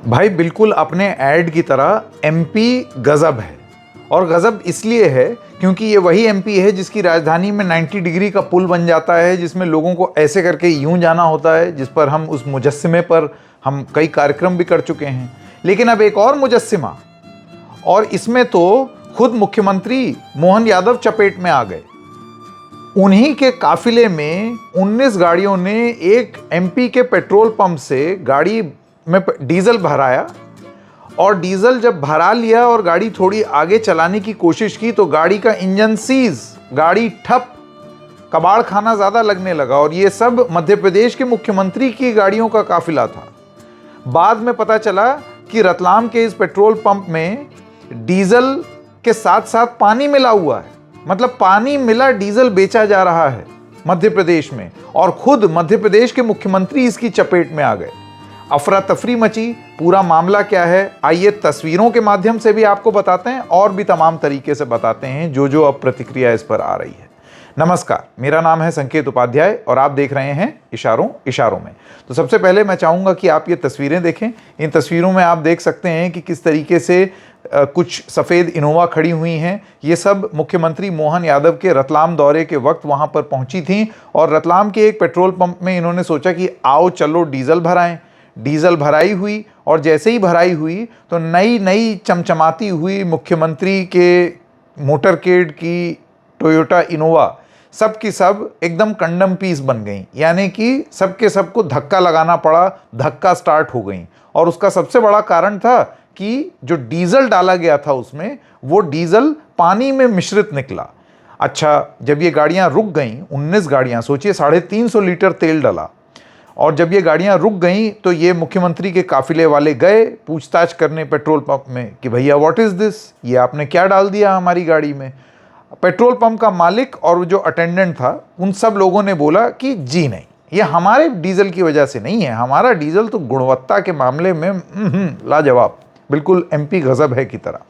भाई बिल्कुल अपने ऐड की तरह एमपी गजब है। और गजब इसलिए है क्योंकि ये वही एमपी है जिसकी राजधानी में 90 डिग्री का पुल बन जाता है, जिसमें लोगों को ऐसे करके यूं जाना होता है, जिस पर हम उस मुजस्सिमे पर हम कई कार्यक्रम भी कर चुके हैं। लेकिन अब एक और मुजस्सिमा, और इसमें तो खुद मुख्यमंत्री मोहन यादव चपेट में आ गए। उन्हीं के काफिले में 19 गाड़ियों ने एक एमपी के पेट्रोल पंप से गाड़ी में डीजल भराया, और डीजल जब भरा लिया और गाड़ी थोड़ी आगे चलाने की कोशिश की तो गाड़ी का इंजन सीज, गाड़ी ठप, कबाड़ खाना ज्यादा लगने लगा। और ये सब मध्य प्रदेश के मुख्यमंत्री की गाड़ियों का काफिला था। बाद में पता चला कि रतलाम के इस पेट्रोल पंप में डीजल के साथ साथ पानी मिला हुआ है, मतलब पानी मिला डीजल बेचा जा रहा है मध्य प्रदेश में, और खुद मध्य प्रदेश के मुख्यमंत्री इसकी चपेट में आ गए। अफरा तफरी मची। पूरा मामला क्या है आइए तस्वीरों के माध्यम से भी आपको बताते हैं, और भी तमाम तरीके से बताते हैं जो अब प्रतिक्रिया इस पर आ रही है। नमस्कार, मेरा नाम है संकेत उपाध्याय और आप देख रहे हैं इशारों में। तो सबसे पहले मैं चाहूंगा कि आप ये तस्वीरें देखें। इन तस्वीरों में आप देख सकते हैं कि किस तरीके से कुछ सफ़ेद इनोवा खड़ी हुई हैं। ये सब मुख्यमंत्री मोहन यादव के रतलाम दौरे के वक्त वहाँ पर पहुँची थीं, और रतलाम के एक पेट्रोल पंप में इन्होंने सोचा कि आओ चलो डीजल भराएं। डीजल भराई हुई, और जैसे ही भराई हुई तो नई चमचमाती हुई मुख्यमंत्री के मोटरकेड की टोयोटा इनोवा सब की सब एकदम कंडम पीस बन गई। यानी कि सबके सबको धक्का लगाना पड़ा, धक्का स्टार्ट हो गई। और उसका सबसे बड़ा कारण था कि जो डीजल डाला गया था उसमें, वो डीजल पानी में मिश्रित निकला। अच्छा, जब ये गाड़ियां रुक गईं, 19 गाड़ियां, सोचिए 350 लीटर तेल डला, और जब ये गाड़ियां रुक गईं तो ये मुख्यमंत्री के काफिले वाले गए पूछताछ करने पेट्रोल पंप में कि भैया व्हाट इज दिस, ये आपने क्या डाल दिया हमारी गाड़ी में। पेट्रोल पंप का मालिक और जो अटेंडेंट था उन सब लोगों ने बोला कि जी नहीं, ये हमारे डीजल की वजह से नहीं है, हमारा डीजल तो गुणवत्ता के मामले में लाजवाब, बिल्कुल एमपी गजब है की तरह।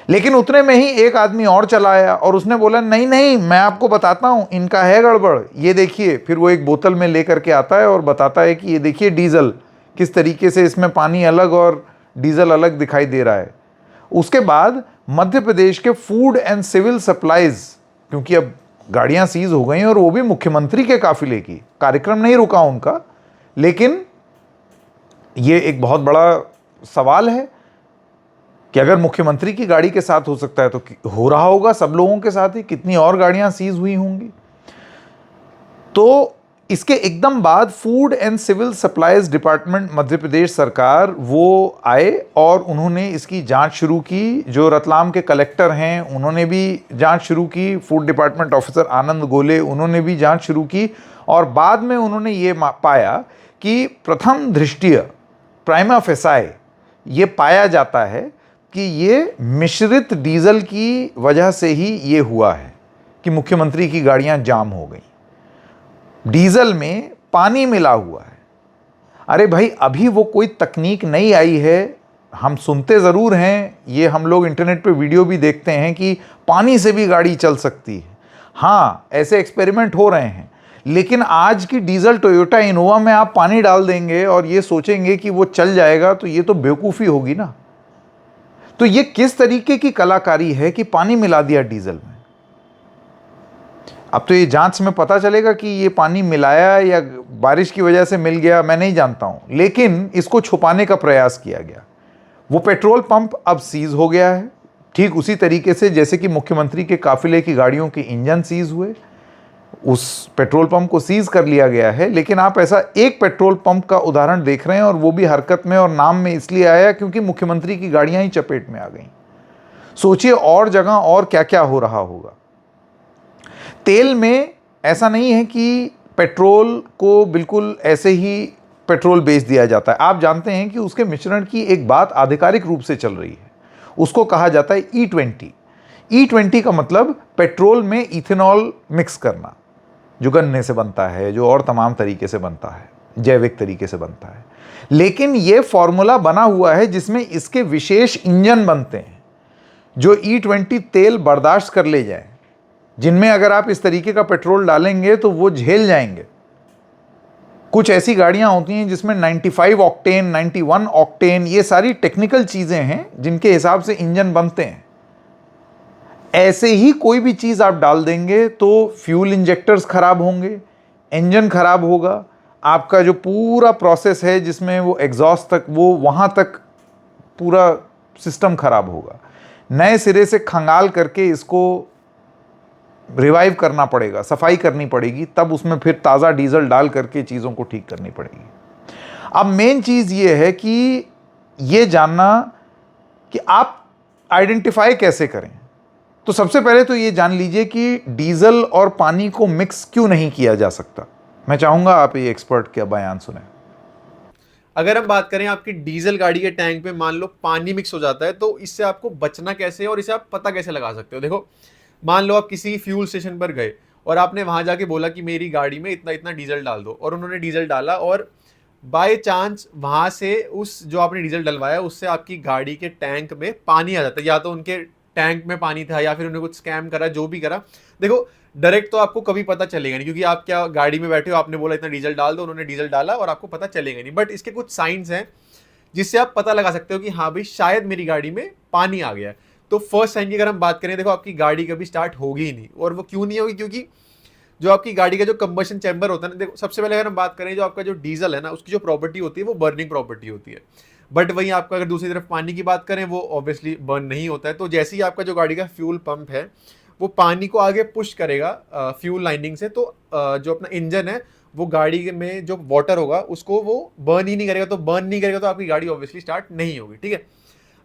लेकिन उतने में ही एक आदमी और चला आया और उसने बोला नहीं नहीं, मैं आपको बताता हूँ, इनका है गड़बड़, ये देखिए। फिर वो एक बोतल में लेकर के आता है और बताता है कि ये देखिए डीजल किस तरीके से, इसमें पानी अलग और डीजल अलग दिखाई दे रहा है। उसके बाद मध्य प्रदेश के फूड एंड सिविल सप्लाईज, क्योंकि अब गाड़ियां सीज हो गई और वो भी मुख्यमंत्री के काफिले की, कार्यक्रम नहीं रुका उनका, लेकिन ये एक बहुत बड़ा सवाल है कि अगर मुख्यमंत्री की गाड़ी के साथ हो सकता है तो हो रहा होगा सब लोगों के साथ ही, कितनी और गाड़ियां सीज हुई होंगी। तो इसके एकदम बाद food and civil supplies department Madhya Pradesh सरकार वो आए और उन्होंने इसकी जांच शुरू की। जो रतलाम के कलेक्टर हैं उन्होंने भी जांच शुरू की, फूड डिपार्टमेंट ऑफिसर आनंद गोले उन्होंने भी जांच शुरू की, और बाद में उन्होंने ये पाया कि प्रथम दृष्टया प्राइमा फेसाई ये पाया जाता है कि ये मिश्रित डीजल की वजह से ही ये हुआ है कि मुख्यमंत्री की गाड़ियां जाम हो गई। डीजल में पानी मिला हुआ है। अरे भाई, अभी वो कोई तकनीक नहीं आई है। हम सुनते ज़रूर हैं, ये हम लोग इंटरनेट पे वीडियो भी देखते हैं कि पानी से भी गाड़ी चल सकती है। हाँ, ऐसे एक्सपेरिमेंट हो रहे हैं, लेकिन आज की डीजल टोयोटा इनोवा में आप पानी डाल देंगे और ये सोचेंगे कि वो चल जाएगा, तो ये तो बेवकूफ़ी होगी ना। तो ये किस तरीके की कलाकारी है कि पानी मिला दिया डीजल में। अब तो ये जांच में पता चलेगा कि ये पानी मिलाया या बारिश की वजह से मिल गया, मैं नहीं जानता हूं, लेकिन इसको छुपाने का प्रयास किया गया। वो पेट्रोल पंप अब सीज हो गया है, ठीक उसी तरीके से जैसे कि मुख्यमंत्री के काफिले की गाड़ियों के इंजन सीज हुए, उस पेट्रोल पंप को सीज कर लिया गया है। लेकिन आप ऐसा एक पेट्रोल पंप का उदाहरण देख रहे हैं, और वो भी हरकत में और नाम में इसलिए आया क्योंकि मुख्यमंत्री की गाड़ियां ही चपेट में आ गई। सोचिए और जगह और क्या क्या हो रहा होगा। तेल में ऐसा नहीं है कि पेट्रोल को बिल्कुल ऐसे ही पेट्रोल बेच दिया जाता है। आप जानते हैं कि उसके मिश्रण की एक बात आधिकारिक रूप से चल रही है, उसको कहा जाता है E20। E20 का मतलब पेट्रोल में इथेनॉल मिक्स करना, जो गन्ने से बनता है, जो और तमाम तरीके से बनता है, जैविक तरीके से बनता है। लेकिन ये फॉर्मूला बना हुआ है जिसमें इसके विशेष इंजन बनते हैं जो E20 तेल बर्दाश्त कर ले जाए, जिनमें अगर आप इस तरीके का पेट्रोल डालेंगे तो वो झेल जाएंगे। कुछ ऐसी गाड़ियां होती हैं जिसमें 95 ऑक्टेन, 91 ऑक्टेन, ये सारी टेक्निकल चीजें हैं जिनके हिसाब से इंजन बनते हैं। ऐसे ही कोई भी चीज आप डाल देंगे तो फ्यूल इंजेक्टर्स खराब होंगे, इंजन खराब होगा, आपका जो पूरा प्रोसेस है जिसमें वो एग्जॉस्ट तक, वो वहां तक पूरा सिस्टम खराब होगा। नए सिरे से खंगाल करके इसको रिवाइव करना पड़ेगा, सफाई करनी पड़ेगी, तब उसमें फिर ताज़ा डीजल डाल करके चीज़ों को ठीक करनी पड़ेगी। अब मेन चीज़ ये है कि ये जानना कि आप आइडेंटिफाई कैसे करें। तो सबसे पहले तो ये जान लीजिए कि डीजल और पानी को मिक्स क्यों नहीं किया जा सकता। मैं चाहूँगा आप ये एक्सपर्ट का बयान सुने। अगर हम बात करें आपकी डीजल गाड़ी के टैंक में मान लो पानी मिक्स हो जाता है, तो इससे आपको बचना कैसे है और इसे आप पता कैसे लगा सकते हो। देखो, मान लो आप किसी फ्यूल स्टेशन पर गए और आपने वहां जाके बोला कि मेरी गाड़ी में इतना इतना डीजल डाल दो, और उन्होंने डीजल डाला, और बाय चांस वहां से उस जो आपने डीजल डलवाया उससे आपकी गाड़ी के टैंक में पानी आ जाता है, या तो उनके टैंक में पानी था या फिर उन्होंने कुछ स्कैम करा, जो भी करा। देखो, डायरेक्ट तो आपको कभी पता चलेगा नहीं, क्योंकि आप क्या गाड़ी में बैठे हो, आपने बोला इतना डीजल डाल दो, उन्होंने डीजल डाला और आपको पता चलेगा नहीं। बट इसके कुछ साइंस हैं जिससे आप पता लगा सकते हो कि हाँ भाई शायद मेरी गाड़ी में पानी आ गया है। तो फर्स्ट साइन की अगर हम बात करें, देखो आपकी गाड़ी कभी स्टार्ट होगी ही नहीं। और वो क्यों नहीं होगी? क्योंकि जो आपकी गाड़ी का जो कंबशन चैम्बर होता है ना, देखो सबसे पहले अगर हम बात करें, जो आपका जो डीजल है ना, उसकी जो प्रॉपर्टी होती है वो बर्निंग प्रॉपर्टी होती है। बट वहीं आपका अगर दूसरी तरफ पानी की बात करें, वो ऑब्वियसली बर्न नहीं होता है। तो जैसे ही आपका जो गाड़ी का फ्यूल पंप है वो पानी को आगे पुश करेगा फ्यूल लाइनिंग से, तो जो अपना इंजन है वो गाड़ी में जो वाटर होगा उसको वो बर्न ही नहीं करेगा। तो बर्न नहीं करेगा तो आपकी गाड़ी ऑब्वियसली स्टार्ट नहीं होगी। ठीक है,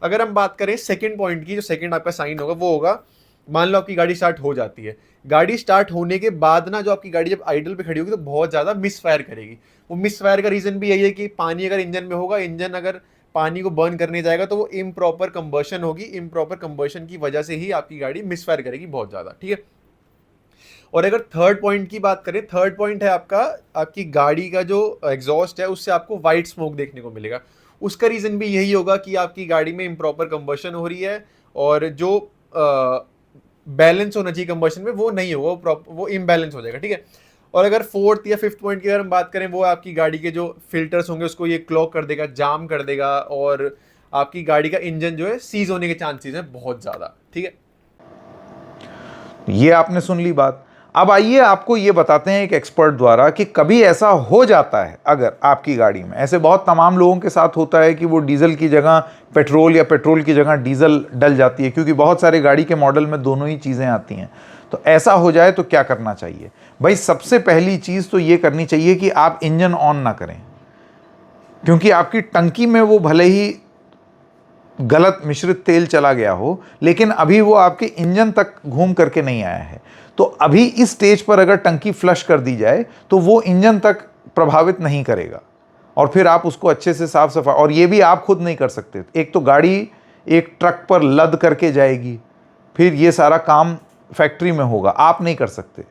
अगर हम बात करें सेकंड पॉइंट की, जो सेकंड आपका साइन होगा वो होगा, मान लो आपकी गाड़ी स्टार्ट हो जाती है, गाड़ी स्टार्ट होने के बाद ना जो आपकी गाड़ी जब आइडल पे खड़ी होगी तो बहुत ज़्यादा मिस फायर करेगी। वो मिस फायर का रीज़न भी यही है कि पानी अगर इंजन में होगा, इंजन अगर पानी को बर्न करने जाएगा तो वो इम्प्रॉपर कंबशन होगी, इम्प्रॉपर कंबशन की वजह से ही आपकी गाड़ी मिस फायर करेगी बहुत ज़्यादा। ठीक है, और अगर थर्ड पॉइंट की बात करें, थर्ड पॉइंट है आपका, आपकी गाड़ी का जो एग्जॉस्ट है उससे आपको वाइट स्मोक देखने को मिलेगा। उसका रीज़न भी यही होगा कि आपकी गाड़ी में इम्प्रॉपर कंबशन हो रही है, और जो बैलेंस होना चाहिए कंबशन में वो नहीं होगा, वो इम्बैलेंस हो जाएगा। ठीक है, और अगर फोर्थ या फिफ्थ पॉइंट की अगर हम बात करें, वो आपकी गाड़ी के जो फिल्टर्स होंगे उसको ये क्लॉग कर देगा, जाम कर देगा, और आपकी गाड़ी का इंजन जो है सीज होने के चांसेस हैं बहुत ज़्यादा। ठीक है, ये आपने सुन ली बात। अब आइए आपको ये बताते हैं एक एक्सपर्ट द्वारा कि कभी ऐसा हो जाता है अगर आपकी गाड़ी में, ऐसे बहुत तमाम लोगों के साथ होता है कि वो डीजल की जगह पेट्रोल या पेट्रोल की जगह डीजल डल जाती है, क्योंकि बहुत सारे गाड़ी के मॉडल में दोनों ही चीज़ें आती हैं। तो ऐसा हो जाए तो क्या करना चाहिए भाई? सबसे पहली चीज़ तो ये करनी चाहिए कि आप इंजन ऑन ना करें, क्योंकि आपकी टंकी में वो भले ही गलत मिश्रित तेल चला गया हो, लेकिन अभी वो आपके इंजन तक घूम करके नहीं आया है। तो अभी इस स्टेज पर अगर टंकी फ्लश कर दी जाए तो वो इंजन तक प्रभावित नहीं करेगा, और फिर आप उसको अच्छे से साफ सफाई, और ये भी आप खुद नहीं कर सकते। एक तो गाड़ी एक ट्रक पर लद करके जाएगी, फिर ये सारा काम फैक्ट्री में होगा, आप नहीं कर सकते।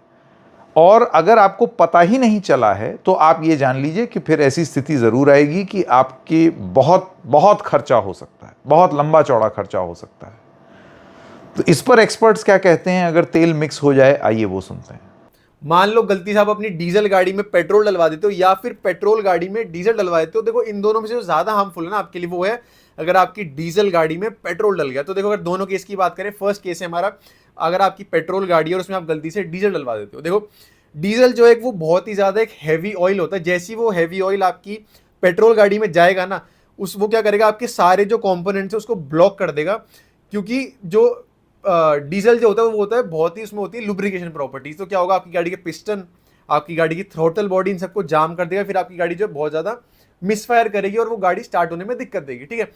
और अगर आपको पता ही नहीं चला है तो आप ये जान लीजिए कि फिर ऐसी स्थिति ज़रूर आएगी कि आपके बहुत बहुत खर्चा हो सकता है, बहुत लंबा चौड़ा खर्चा हो सकता है। तो इस पर एक्सपर्ट्स क्या कहते हैं अगर तेल मिक्स हो जाए, आइए वो सुनते हैं। मान लो गलती से आप अपनी डीजल गाड़ी में पेट्रोल डलवा देते हो या फिर पेट्रोल गाड़ी में डीजल डलवा देते हो। देखो, इन दोनों में से जो ज्यादा हार्मफुल है ना आपके लिए वो है अगर आपकी डीजल गाड़ी में पेट्रोल डल गया। तो देखो, अगर दोनों केस की बात करें, फर्स्ट केस है हमारा, अगर आपकी पेट्रोल गाड़ी है और उसमें आप गलती से डीजल डलवा देते हो। देखो, डीजल जो है वो बहुत ही ज्यादा एक हैवी ऑयल होता है। जैसे ही वो हैवी ऑयल आपकी पेट्रोल गाड़ी में जाएगा ना, वो क्या करेगा, आपके सारे जो कॉम्पोनेंट्स है उसको ब्लॉक कर देगा। क्योंकि जो डीजल जो होता है वो होता है बहुत ही, उसमें होती है लुब्रिकेशन प्रॉपर्टीज। तो क्या होगा, आपकी गाड़ी के पिस्टन, आपकी गाड़ी की थ्रोटल बॉडी, इन सबको जाम कर देगा। फिर आपकी गाड़ी जो बहुत ज़्यादा मिसफायर करेगी और वो गाड़ी स्टार्ट होने में दिक्कत देगी। ठीक है,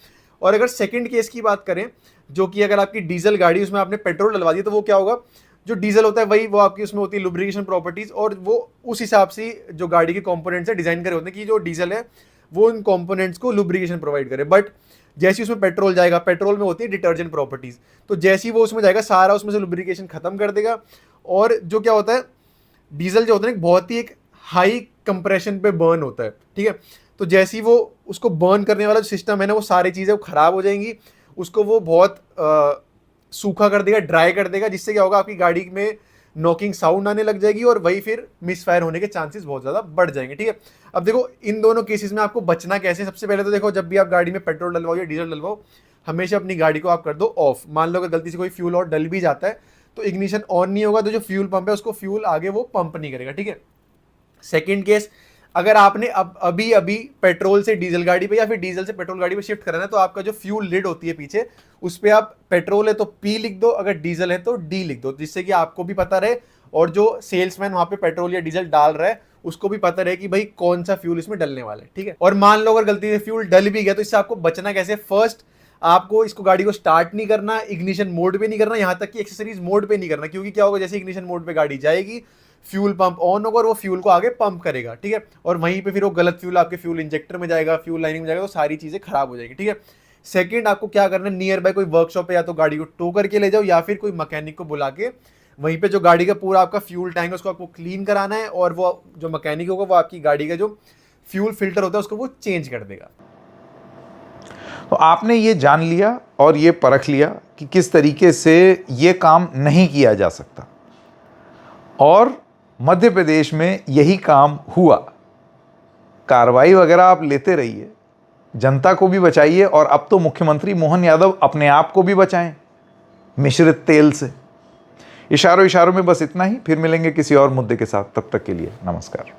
और अगर सेकंड केस की बात करें, जो कि अगर आपकी डीजल गाड़ी उसमें आपने पेट्रोल डलवा दिया, तो वो क्या होगा, जो डीजल होता है वही वो आपकी उसमें होती है लुब्रिकेशन प्रॉपर्टीज, और वो उस हिसाब से जो गाड़ी के कंपोनेंट्स है डिजाइन करे होते हैं कि जो डीजल है वो इन कंपोनेंट्स को लुब्रिकेशन प्रोवाइड करे। बट जैसे उसमें पेट्रोल जाएगा, पेट्रोल में होती है डिटर्जेंट प्रॉपर्टीज, तो जैसे ही वो उसमें जाएगा सारा उसमें से लुब्रिकेशन खत्म कर देगा। और जो क्या होता है, डीजल जो होता है बहुत ही एक हाई कंप्रेशन पे बर्न होता है। ठीक है, तो जैसे ही वो उसको बर्न करने वाला जो सिस्टम है ना, वो सारी चीज़ें वो खराब हो जाएंगी, उसको वो बहुत सूखा कर देगा, ड्राई कर देगा, जिससे क्या होगा, आपकी गाड़ी में नॉकिंग साउंड आने लग जाएगी और वही फिर मिसफायर होने के चांसेस बहुत ज़्यादा बढ़ जाएंगे। ठीक है, अब देखो इन दोनों केसेस में आपको बचना कैसे। सबसे पहले तो देखो, जब भी आप गाड़ी में पेट्रोल डलवाओ या डीजल डलवाओ, हमेशा अपनी गाड़ी को आप कर दो ऑफ। मान लो अगर गलती से कोई फ्यूल और डल भी जाता है तो इग्निशन ऑन नहीं होगा, तो जो फ्यूल पंप है उसको फ्यूल आगे वो पंप नहीं करेगा। ठीक है, सेकेंड केस, अगर आपने अभी अभी पेट्रोल से डीजल गाड़ी पे या फिर डीजल से पेट्रोल गाड़ी पे शिफ्ट करना है, तो आपका जो फ्यूल लिड होती है पीछे, उस पर आप पेट्रोल है तो पी लिख दो, अगर डीजल है तो डी लिख दो, जिससे कि आपको भी पता रहे और जो सेल्समैन वहां पे पेट्रोल या डीजल डाल रहा है उसको भी पता रहे कि भाई कौन सा फ्यूल इसमें डलने वाला है। ठीक है, और मान लो अगर गलती से फ्यूल डल भी गया तो इससे आपको बचना कैसे। फर्स्ट, आपको इसको गाड़ी को स्टार्ट नहीं करना, इग्निशन मोड पे नहीं करना, यहां तक कि एक्सेसरीज मोड पे नहीं करना, क्योंकि क्या होगा, जैसे इग्निशन मोड पे गाड़ी जाएगी, फ्यूल पंप ऑन होगा और वो फ्यूल को आगे पंप करेगा। ठीक है, और वहीं पे फिर वो गलत फ्यूल आपके फ्यूल इंजेक्टर में जाएगा, फ्यूल लाइनिंग में जाएगा, तो सारी चीजें खराब हो जाएगी। ठीक है, सेकंड, आपको क्या करना है, नियर बाय कोई वर्कशॉप है या तो गाड़ी को टो करके ले जाओ या फिर कोई मैकेनिक को बुला के वहीं पे जो गाड़ी का पूरा आपका फ्यूल टैंक है उसको आपको क्लीन कराना है, और वो जो मैकेनिक होगा वो आपकी गाड़ी का जो फ्यूल फिल्टर होता है उसको वो चेंज कर देगा। तो आपने ये जान लिया और ये परख लिया कि किस तरीके से ये काम नहीं किया जा सकता, और मध्य प्रदेश में यही काम हुआ। कार्रवाई वगैरह आप लेते रहिए, जनता को भी बचाइए, और अब तो मुख्यमंत्री मोहन यादव अपने आप को भी बचाएं मिश्रित तेल से। इशारों इशारों में बस इतना ही, फिर मिलेंगे किसी और मुद्दे के साथ, तब तक के लिए नमस्कार।